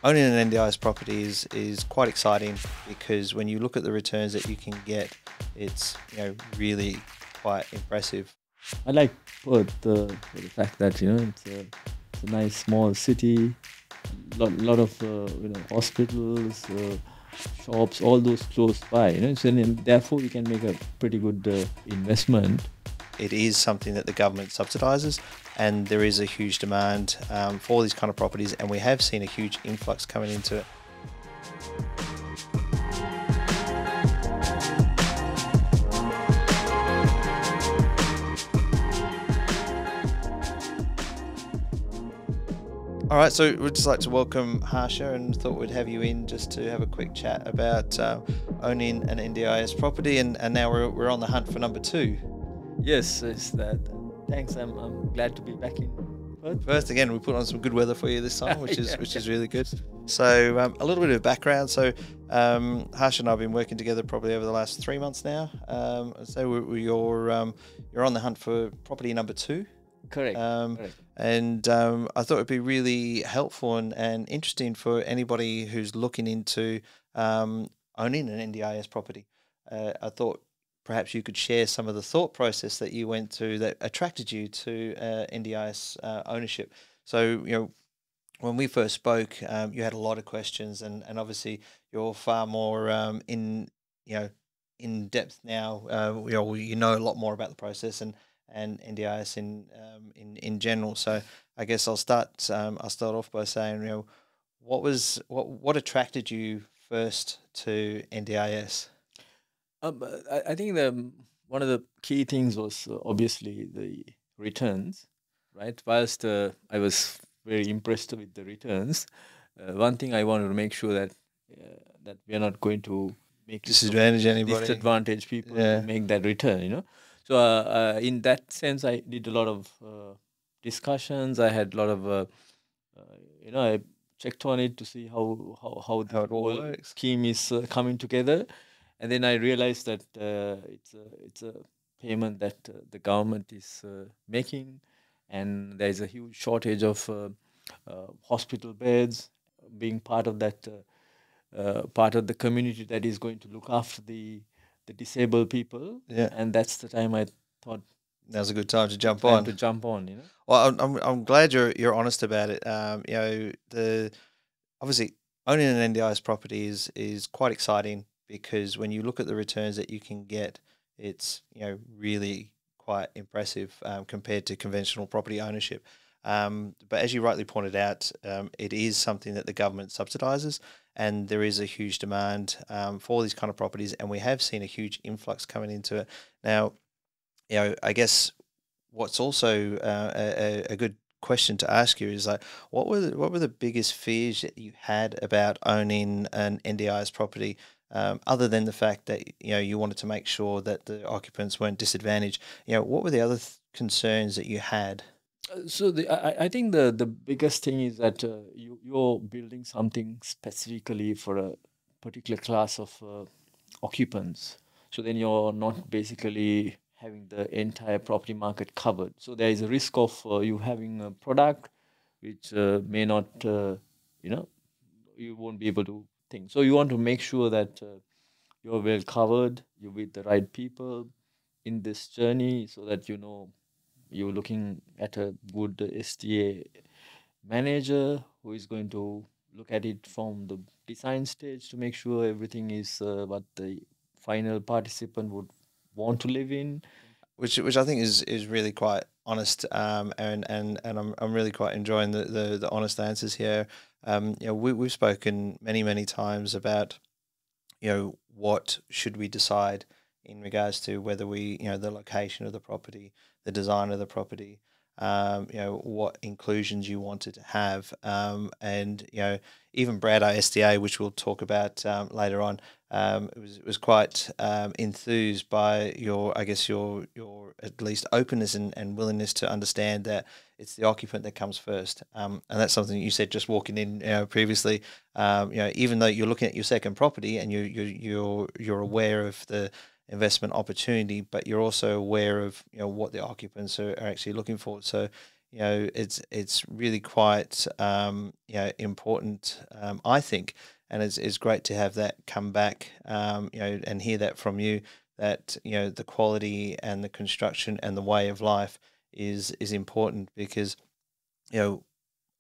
Owning an NDIS property is quite exciting because when you look at the returns that you can get, it's really quite impressive. I like Perth for the fact that it's a nice small city, lot of hospitals, shops, all those close by. So then, therefore you can make a pretty good investment. It is something that the government subsidises, and there is a huge demand for these kind of properties, and we have seen a huge influx coming into it. All right, so we'd just like to welcome Harsha, and thought we'd have you in just to have a quick chat about owning an NDIS property, and now we're on the hunt for number two. Yes, it's that. Thanks. I'm glad to be back in Perth. First, again, we put on some good weather for you this time, which is Yeah. which is really good. So a little bit of background. So Harsha and I have been working together probably over the last 3 months now. You're on the hunt for property number two. Correct. Correct. And I thought it'd be really helpful and interesting for anybody who's looking into owning an NDIS property. I thought perhaps you could share some of the thought process that you went through that attracted you to NDIS ownership. So, when we first spoke, you had a lot of questions, and obviously you're far more in depth now. You know a lot more about the process and NDIS in general. So I guess I'll start off by saying, what attracted you first to NDIS? I think one of the key things was obviously the returns, right? Whilst I was very impressed with the returns, one thing I wanted to make sure that we are not going to make Disadvantage anybody? disadvantage people Yeah. to make that return. So in that sense, I did a lot of discussions. I had a lot of I checked on it to see how the How it all whole works. scheme is coming together, and then I realized that it's a payment that the government is making, and there is a huge shortage of hospital beds. Being part of that part of the community that is going to look after the disabled people, Yeah. and that's the time I thought Now's a good time to jump time on. to jump on. Well, I'm glad you're honest about it. Obviously owning an NDIS property is quite exciting because when you look at the returns that you can get, it's really quite impressive compared to conventional property ownership. But as you rightly pointed out, it is something that the government subsidises, and there is a huge demand for these kind of properties, and we have seen a huge influx coming into it. Now, I guess what's also a good question to ask you is like, what were the biggest fears that you had about owning an NDIS property, other than the fact that you wanted to make sure that the occupants weren't disadvantaged? What were the other concerns that you had? So I think the biggest thing is that you're building something specifically for a particular class of occupants. So then you're not basically having the entire property market covered. So there is a risk of you having a product which may not, you won't be able to think. So you want to make sure that you're well covered, you're with the right people in this journey, so that you're looking at a good STA manager who is going to look at it from the design stage to make sure everything is what the final participant would want to live in. Which I think is really quite honest, and I'm really quite enjoying the honest answers here. We've spoken many times about what should we decide in regards to whether the location of the property, the design of the property, what inclusions you wanted to have, and even Brad, our SDA, which we'll talk about later on, was quite enthused by your at least openness and willingness to understand that it's the occupant that comes first, and that's something you said just walking in previously. Even though you're looking at your second property and you're aware of the investment opportunity, but you're also aware of what the occupants are actually looking for. So it's really quite important, I think, and it's great to have that come back, and hear that from you, that the quality and the construction and the way of life is important, because you know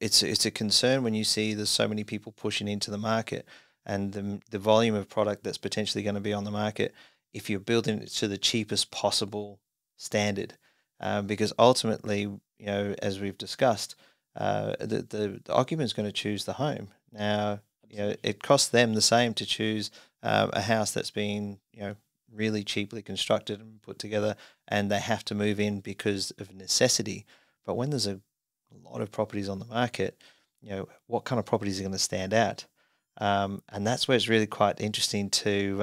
it's a concern when you see there's so many people pushing into the market, and the volume of product that's potentially going to be on the market if you're building it to the cheapest possible standard, because ultimately, as we've discussed, the occupant's going to choose the home. Now, it costs them the same to choose a house that's been, really cheaply constructed and put together, and they have to move in because of necessity. But when there's a lot of properties on the market, what kind of properties are going to stand out? And that's where it's really quite interesting to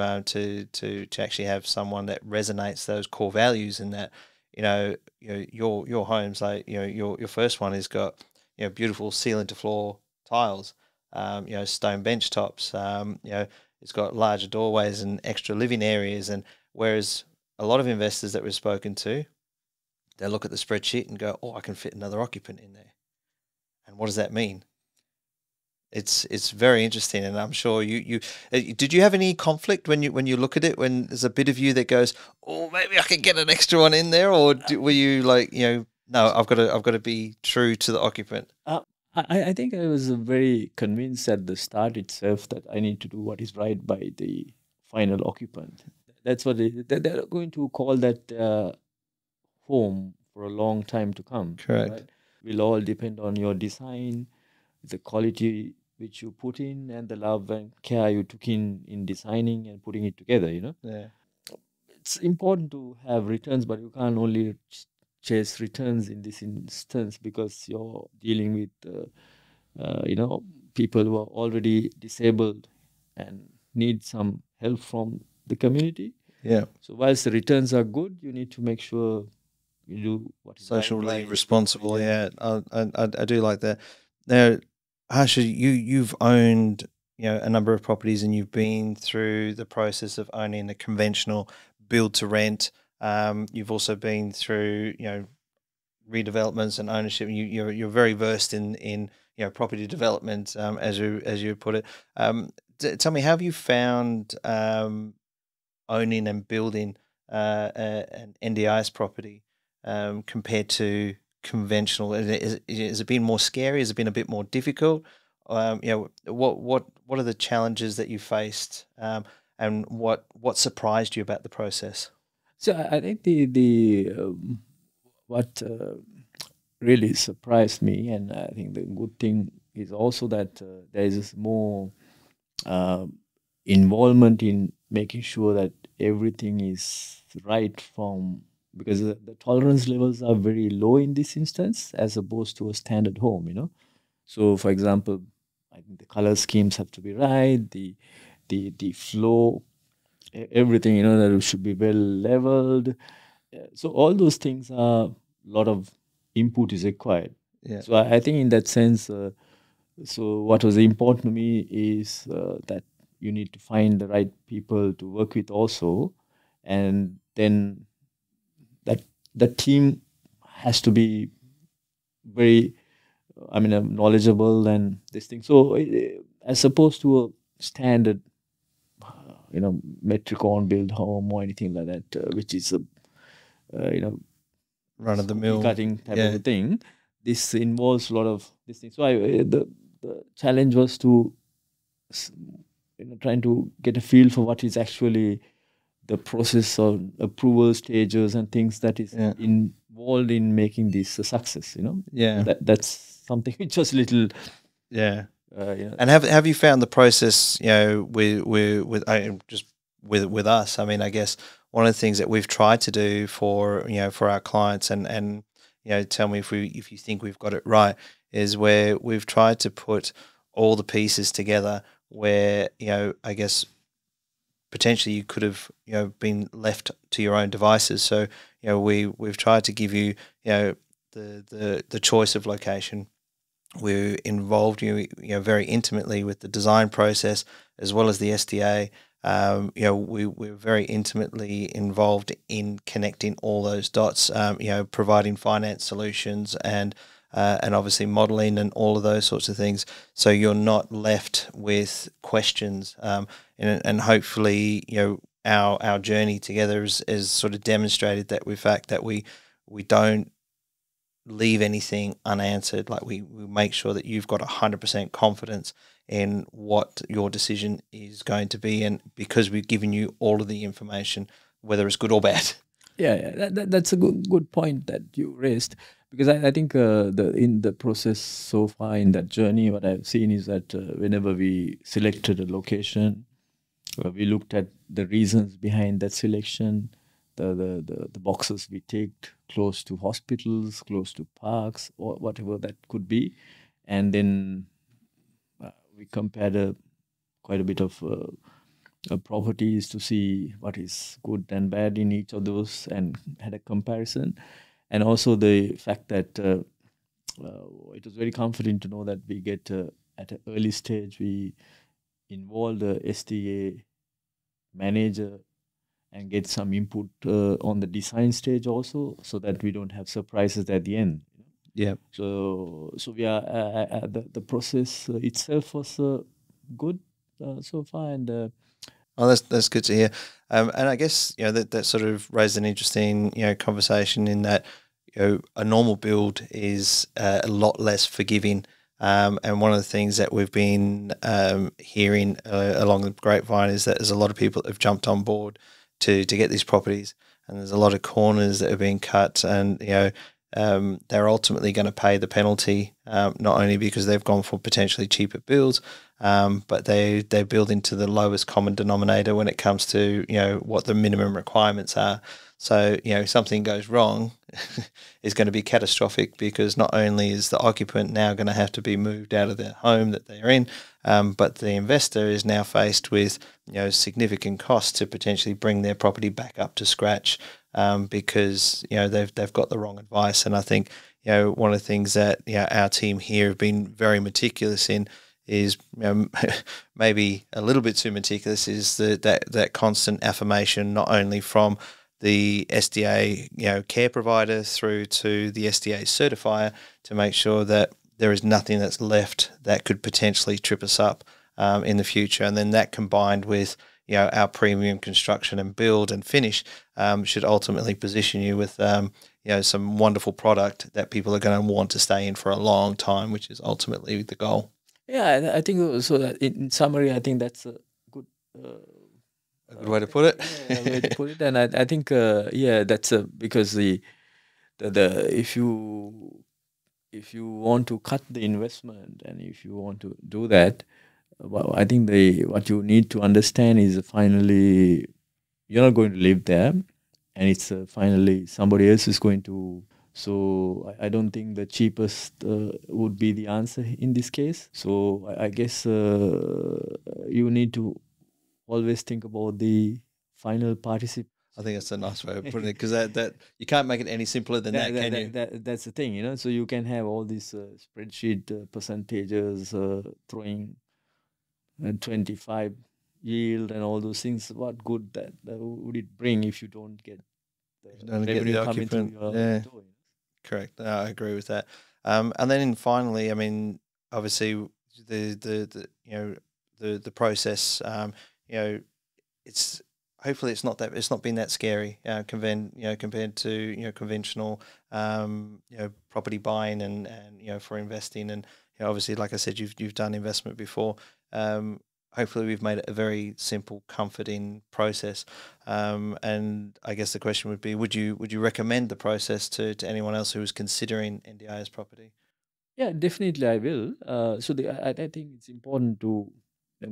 actually have someone that resonates those core values, and that your homes, like your first one has got beautiful ceiling to floor tiles, stone bench tops, it's got larger doorways and extra living areas, and whereas a lot of investors that we've spoken to, they look at the spreadsheet and go, "Oh, I can fit another occupant in there." And what does that mean? It's very interesting, and I'm sure you did you have any conflict when you look at it, when there's a bit of you that goes, "Oh, maybe I could get an extra one in there," or were you like, no, I've got to be true to the occupant? I think I was very convinced at the start itself that I need to do what is right by the final occupant. That's what they're going to call that home for a long time to come. Correct. Right? Will all depend on your design, the quality which you put in, and the love and care you took in designing and putting it together. Yeah. It's important to have returns, but you can't only chase returns in this instance, because you're dealing with people who are already disabled and need some help from the community. Yeah. So whilst the returns are good, you need to make sure you do what is Socially right responsible. Yeah, I do like that. Now, Harsha, you've owned a number of properties, and you've been through the process of owning a conventional build to rent. You've also been through redevelopments and ownership. You're very versed in property development, as you put it. Tell me, how have you found owning and building an NDIS property compared to conventional? Has it been more scary? Has it been a bit more difficult? What are the challenges that you faced, and what surprised you about the process? So I think the what really surprised me, and I think the good thing is also that there is more uh, involvement in making sure that everything is right, from because the tolerance levels are very low in this instance as opposed to a standard home. So for example, I think the color schemes have to be right, the flow, everything, that it should be well leveled. So all those things are a lot of input is required. Yeah. So I think in that sense, so what was important to me is that you need to find the right people to work with also, and then that the team has to be very, knowledgeable and this thing. So as opposed to a standard, metric on build home or anything like that, which is a Run of the mill. cutting type of a thing. This involves a lot of this thing. So the challenge was to trying to get a feel for what is actually the process of approval stages and things that is involved in making this a success. Yeah. That's something which was little. Yeah. And have you found the process, with us? I mean, I guess one of the things that we've tried to do for our clients, and tell me if you think we've got it right, is where we've tried to put all the pieces together, where I guess potentially you could have been left to your own devices. So we've tried to give you the choice of location. We're involved very intimately with the design process as well as the SDA. We're very intimately involved in connecting all those dots, providing finance solutions and and obviously modeling and all of those sorts of things. So you're not left with questions, and hopefully, our journey together is sort of demonstrated that with fact that we don't leave anything unanswered. Like we make sure that you've got 100% confidence in what your decision is going to be, and because we've given you all of the information, whether it's good or bad. Yeah, that's a good point that you raised, because I think in the process so far in that journey, what I've seen is that whenever we selected a location, we looked at the reasons behind that selection, the boxes we ticked close to hospitals, close to parks, or whatever that could be, and then we compared quite a bit of properties to see what is good and bad in each of those, and had a comparison. And also the fact that it was very comforting to know that we get at an early stage, we involve the STA manager and get some input on the design stage also, so that we don't have surprises at the end. Yeah. So we are the process itself was good so far, and Oh, that's good to hear. And I guess that sort of raised an interesting conversation in that a normal build is a lot less forgiving. And one of the things that we've been hearing along the grapevine is that there's a lot of people that have jumped on board to get these properties, and there's a lot of corners that are being cut, and they're ultimately going to pay the penalty, not only because they've gone for potentially cheaper builds, but they build into the lowest common denominator when it comes to what the minimum requirements are. So something goes wrong is going to be catastrophic, because not only is the occupant now going to have to be moved out of their home that they're in, but the investor is now faced with significant costs to potentially bring their property back up to scratch, because they've got the wrong advice. And I think one of the things that our team here have been very meticulous in is maybe a little bit too meticulous, is that constant affirmation, not only from the SDA care provider through to the SDA certifier, to make sure that there is nothing that's left that could potentially trip us up in the future. And then that, combined with our premium construction and build and finish, should ultimately position you with some wonderful product that people are going to want to stay in for a long time, which is ultimately the goal. Yeah, I think so. That in summary, I think that's a good A good way to put it. yeah, way to put it. And I think that's because the if you want to cut the investment, and if you want to do that, well, I think what you need to understand is finally you're not going to live there, and it's finally somebody else is going to. So I don't think the cheapest would be the answer in this case. So I guess you need to always think about the final participant. I think that's a nice way of putting it, because that you can't make it any simpler than that, can you? That's the thing. So you can have all these spreadsheet percentages throwing 25 yield and all those things. What good that would it bring if you don't get the revenue coming through your door? Correct. No, I agree with that. And then finally, I mean, obviously the process, it's hopefully it's not been that scary, compared to conventional property buying and for investing. And obviously, like I said, you've done investment before. Hopefully we've made it a very simple, comforting process. And I guess the question would be, would you recommend the process to anyone else who is considering NDIS property? Yeah, definitely I will. So I think it's important to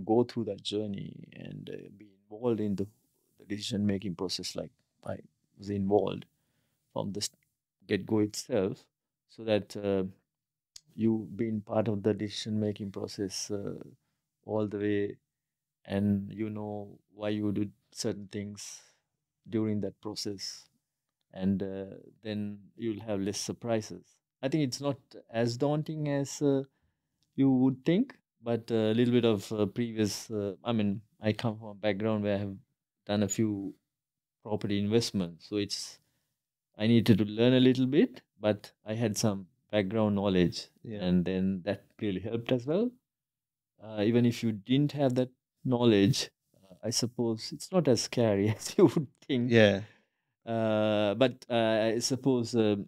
go through that journey and be involved in the decision-making process, like I was involved from the get-go itself, so that you've been part of the decision-making process all the way, and you know why you do certain things during that process, and then you'll have less surprises. I think it's not as daunting as you would think, but a little bit of previous. I mean, I come from a background where I have done a few property investments, so I needed to learn a little bit, but I had some background knowledge, Yeah. and then that really helped as well. Even if you didn't have that knowledge, I suppose it's not as scary as you would think. Yeah. But I suppose so.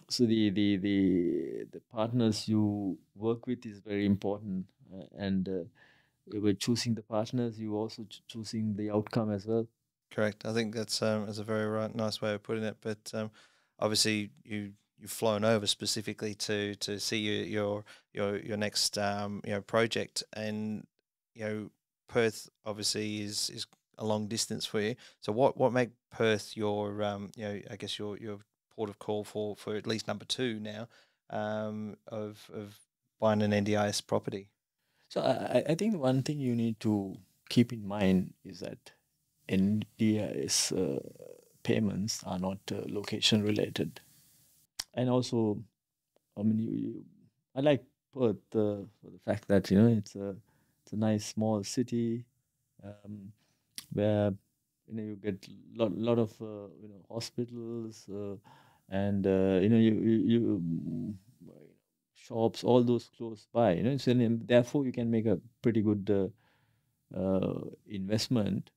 The partners you work with is very important, and when choosing the partners, you also choosing the outcome as well. Correct. I think that's a very nice way of putting it. But obviously, you've flown over specifically to see your next project, and Perth obviously is a long distance for you. So what made Perth your I guess your port of call for at least number two now, of buying an NDIS property? So I think one thing you need to keep in mind is that NDIS payments are not location related, and also, I mean, I like Perth for the fact that it's a nice small city, um, where you get lot of hospitals, and shops, all those close by. So then, therefore you can make a pretty good investment,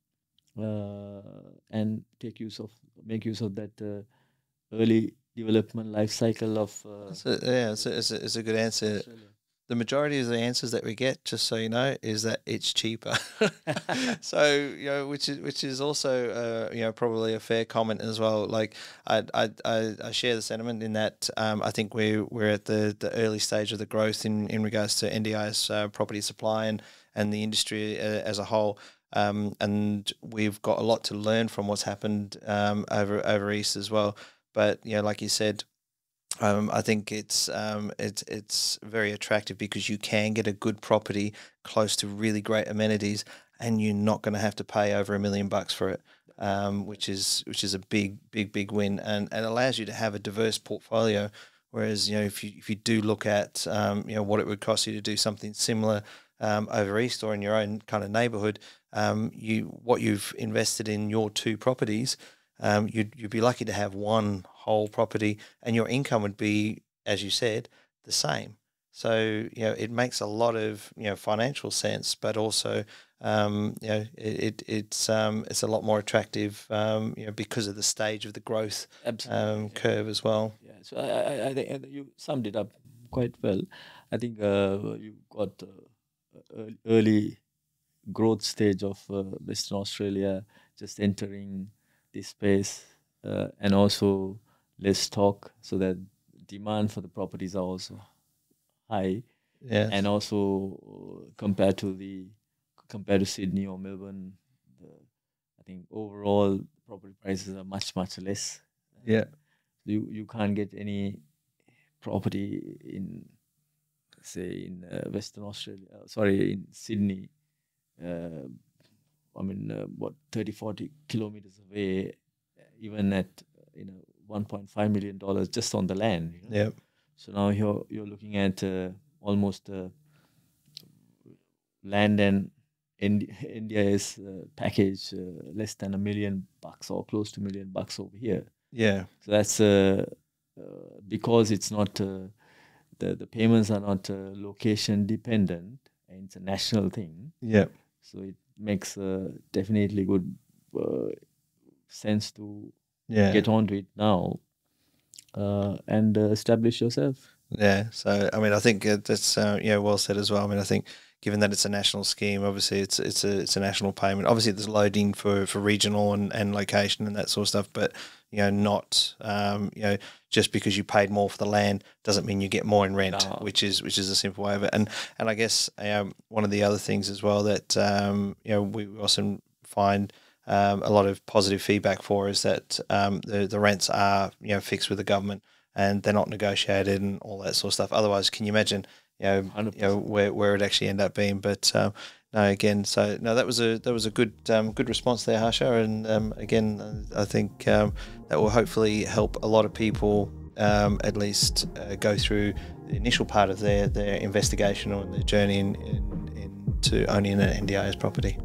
uh, and make use of that early development life cycle of It's a good answer. Australia. The majority of the answers that we get, just so you know, is that it's cheaper. So which is also probably a fair comment as well. Like I share the sentiment in that I think we're at the early stage of the growth in regards to NDIS property supply and the industry as a whole. And we've got a lot to learn from what's happened over east as well. But like you said, I think it's very attractive because you can get a good property close to really great amenities, and you're not going to have to pay over $1 million for it, which is a big win, and allows you to have a diverse portfolio. Whereas if you do look at what it would cost you to do something similar over east or in your own kind of neighbourhood, what you've invested in your two properties. You'd be lucky to have one whole property, and your income would be, as you said, the same. So it makes a lot of financial sense, but also it's a lot more attractive because of the stage of the growth Absolutely. curve as well. Yeah. So I think you summed it up quite well. I think you got early growth stage of Western Australia, just entering this space, and also less stock, so that demand for the properties are also high, Yes. and also compared to Sydney or Melbourne, I think overall property prices are much less. Yeah. You can't get any property in, say, in Western Australia. Sorry, in Sydney. I mean, what, 30-40 kilometers away, even at $1.5 million just on the land. Yeah. So now you're looking at almost land and NDIS package less than $1 million or close to $1 million over here. Yeah. So that's because it's not the payments are not location dependent, and it's a national thing. Yeah. So it makes definitely good sense to get onto it now, and establish yourself. Yeah, so I mean, I think that's well said as well. I mean, I think given that it's a national scheme, obviously it's a national payment. Obviously, there's loading for regional and location and that sort of stuff, but not just because you paid more for the land doesn't mean you get more in rent, No. which is a simple way of it. And I guess one of the other things as well that we also find a lot of positive feedback for is that the rents are fixed with the government, and they're not negotiated and all that sort of stuff. Otherwise, can you imagine, where it actually end up being? But no, again, so no, that was a good response there, Harsha. And again, I think that will hopefully help a lot of people at least go through the initial part of their investigation or their journey into owning an NDIS property.